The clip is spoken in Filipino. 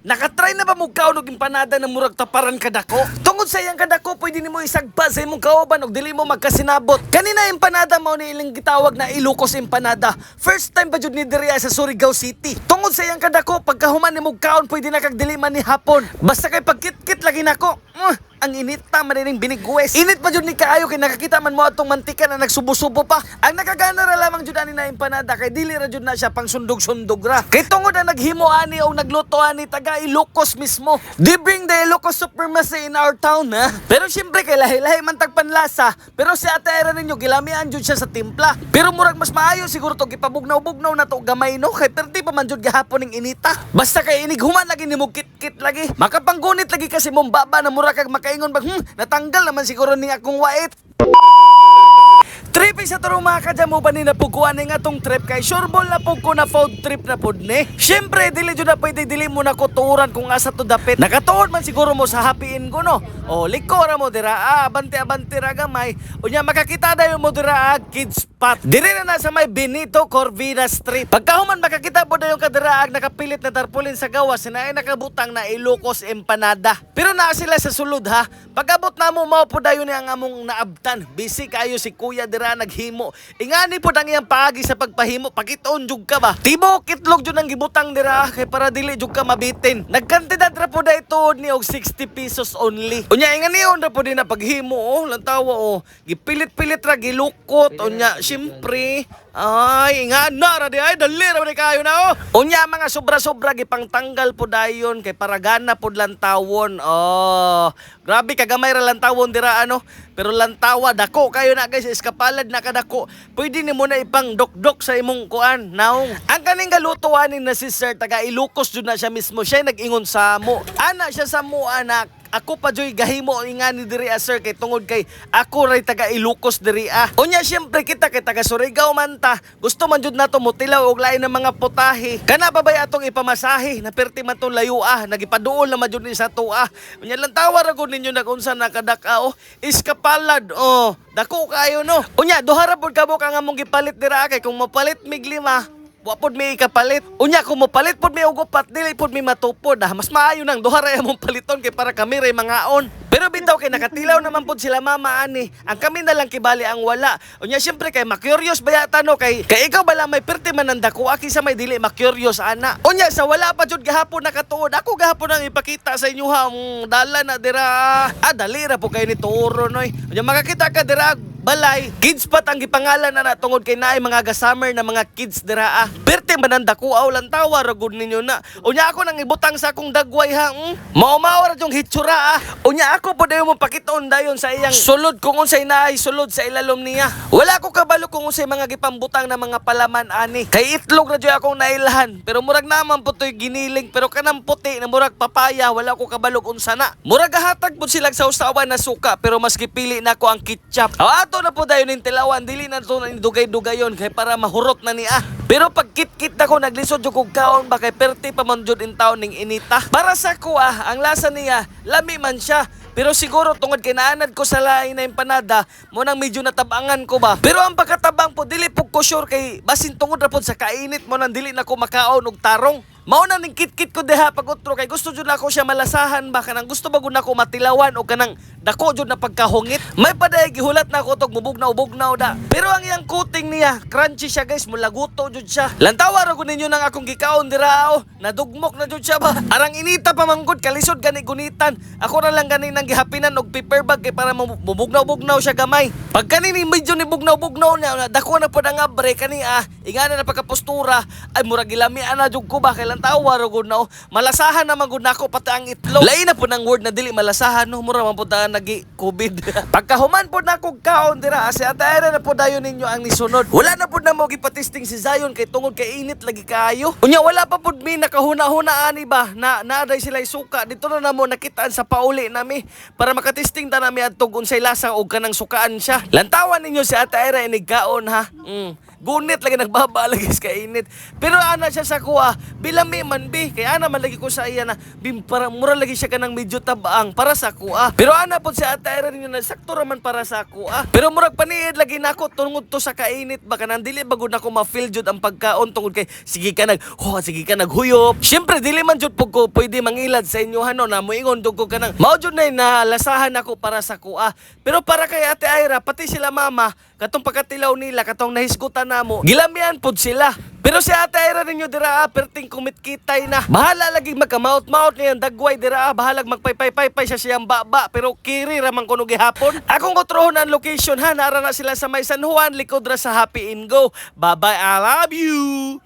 Nakatry na ba mo kaon og empanada na murag taparan kadako? Tungod sa iyang kadako, pwede nimo isagpa sa imong kauban og dili mo magkasinabot. Kanina empanada mao ni ilang gitawag na Ilocos empanada. First time pa jud ni diri sa Surigao City. Tungod sa iyang kadako, pagkahuman nimo kaon pwede na kag dili man ni hapon. Basta kay pagkit-kit lagi nako. Ang inita manining binigwes. Init pa jud ni kaayo kay nakakita man mo atong mantika na nagsubo-subo pa. Ang nakagana ra lamang jud ani na empanada kay dili ra jud na siya pang sundog-sundog ra. Kay tungod na naghimo ani o nagluto ani taga Ilocos mismo. They bring the Ilocos supremacy in our town, ha? Pero syempre kay lahi-lahi man tagpanlasa. Pero si Ate Ira ninyo gilamian jud siya sa timpla. Pero murag mas maayo siguro to gipabugnaw-bugnaw na to gamay no kay perti pa man jud gihapon ning inita. Basta kay inighuman lagi nimo kit-kit lagi. Makapanggunit lagi kasi mong baba na mura kag makaingon bag natanggal naman siguro ning akong wait. Trip sa tarong mga kadamo ba ni napuguan nga tong trip kay sureball na po ko na food trip na po ni. Siyempre, dili jud na pwede dili mo na kuturan kung asa to dapit. Nakatuod man siguro mo sa Happy Inn ko no. O liko ra mo dira, abante-abante ra gamay. Unya makakita dayon mo dira kids spot. Diri na sa may Benito Corvina Street. Pagkahuman makakita po dayon kadiraag nakapilit na tarpaulin sa gawas na ay nakabutang na Ilocos empanada. Pero naa sila sa sulod ha. Pagabot na mo mao po dayon ang among naabtan. Busy kayo si Kuya dira naghimo. Ingani po ang iyang paagi sa pagpahimo. Pakitoon jug ka ba? Tibo kitlog jud ang gibutang dira kay para dili jug ka mabitin. Nagkantidad ra po da ito ni og 60 pesos only. Unya ingani ra po din na paghimo lantawa gipilit-pilit ra gilukot. Unya syempre ay ingana ra di ay dali ra di kayo na Unya mga sobra-sobra gipangtanggal po dayon kay para gana po lantawon. Grabe kagamay ra lantawon dira ano. Pero lantawa dako kayo na guys iskapalad na kadako. Pwede nimo na ipang dok-dok sa imong kuan naong. Ang kaning galutuanin na si Sir taga Ilocos jud na siya mismo. Siya nag-ingon sa mo. Ana siya sa mo anak. Ako pa joy gahimo ingani diri sir kay tungod kay ako ray taga Ilocos diri Unya syempre kita kay taga Surigao man ta. Gusto man jud nato motilaw og lain ng mga putahe. Kana ba bay atong ipamasahe na perti man tong layo nagipaduol na majud ni sa tuwa. Unya lang tawar gud ninyo na unsa nakadaka iskapalad dako kayo no. Unya duha ra pud kabok ang among gipalit dira kay kung mapalit mig 5 wapod may ikapalit. Unya kung mapalit pod may ugopat dili pod may matupod mas maayo nang duha ra among paliton kay para kami ray mangaon. Pero bitaw kay nakatilaw naman pod sila mama ani. Ang kami na lang kibali ang wala. Unya syempre kay makyurios bayata no kay ikaw bala may perti man ang dako aki sa may dili makyurios ana. Unya sa wala pa jud gahapon nakatuod. Ako gahapon ang ipakita sa inyo ha dala na dira. Dali ra po kay ni turo noy. Unya makakita ka dira balay, kids pat ang gipangalan na tungod kay naay mga ga-summer na mga kids dira Perte mananda ko lang tawa ragod ninyo na. Unya ako nang ibutang sa akong dagway ha. Mao-mao ra jung hitsura Unya ako po dayon mo pakitoon dayon sa iyang sulod kung unsay naay sulod sa ilalom niya. Wala ko kabalo kung unsay mga gipambutang na mga palaman ani. Kay itlog ra jud akong nailahan. Pero murag naman po to'y giniling. Pero kanang puti na murag papaya wala ko kabalo kung unsa na. Murag gahatag po sila sa usawan na suka pero mas gipili na ko ang ketchup. Ato na po dayon ning tilawan dili na to dugay-dugayon kay para mahurot na niya. Pero pag kit-kit na ko naglisod jud kog kaon ba kay perti pa man jud in taon ning inita. Para sa ko ang lasa niya lami man siya. Pero siguro tungod kay naanad ko sa lain na empanada, mo nang medyo natabangan ko ba. Pero ang pagkatabang po dili po ko sure kay basin tungod ra pod sa kainit mo nang dili na ko makaon og tarong. Mao na ning kit-kit ko deha pag utro kay gusto jud na ko siya malasahan ba kanang gusto ba gud nako matilawan o kanang dako jud na pagkahungit. May paday gihulat na ko tog mubugnaw-bugnaw da. Pero ang iyang coating niya, crunchy siya guys, mulaguto jud siya. Lantawa ra gud ninyo nang akong gikaon dira nadugmok na jud siya ba. Arang inita pa manggod kalisod gani gunitan. Ako na lang gani nang gihapinan og paper bag kay para mubugnaw-bugnaw siya gamay. Pag kanini medyo ni bugnaw-bugnaw niya, dako na pod ang abre kani ingana na pagkapostura ay murag gilamian na jud ko ba kay tawa ra gud na malasahan naman gud nako pati ang itlog. Lain na po ng word na dili malasahan no mura man pud nagi COVID. Pagkahuman po nako kaon dira si Ate Ira na po dayon ninyo ang nisunod. Wala na po na mo gipatesting si Zion kay tungod kay init lagi kaayo. Unya wala pa pud mi nakahuna-huna ani ba na naaday sila suka. Dito na namo nakitaan sa pauli nami para makatesting ta nami adtog unsay lasa og kanang sukaan siya. Lantawan ninyo si Ate Ira inig kaon ha. gunit lagi nagbaba lagi sa kainit. Pero ana siya sa kuha, bilami man bi, kaya ana man lagi ko sa iya na para mura lagi siya kanang medyo tabaang para sa kuha. Pero ana po si Ate Ira ninyo na sakto raman para sa kuha. Pero murag paniid lagi nako tungod to sa kainit baka nang dili bagud nako ma-feel jud ang pagkaon tungod kay sige ka naghuyop. Syempre dili man jud pug ko pwede mangilad sa inyo hano na moingon dug ko kanang mao jud nay nalasahan ako para sa kuha. Pero para kay Ate Ira pati sila mama katong pagkatilaw nila katong nahisgutan namo gilamian pud sila. Pero si Ate Ira ninyo dira perting kumitkitay na. Bahala lagi magkamaut-maut niyan dagway dira bahalag magpaypay-paypay siya siyang baba pero kiri ramang kuno gihapon. Akong utrohon ang location ha nara na sila sa May San Juan likod ra sa Happy and Go. Bye bye, I love you.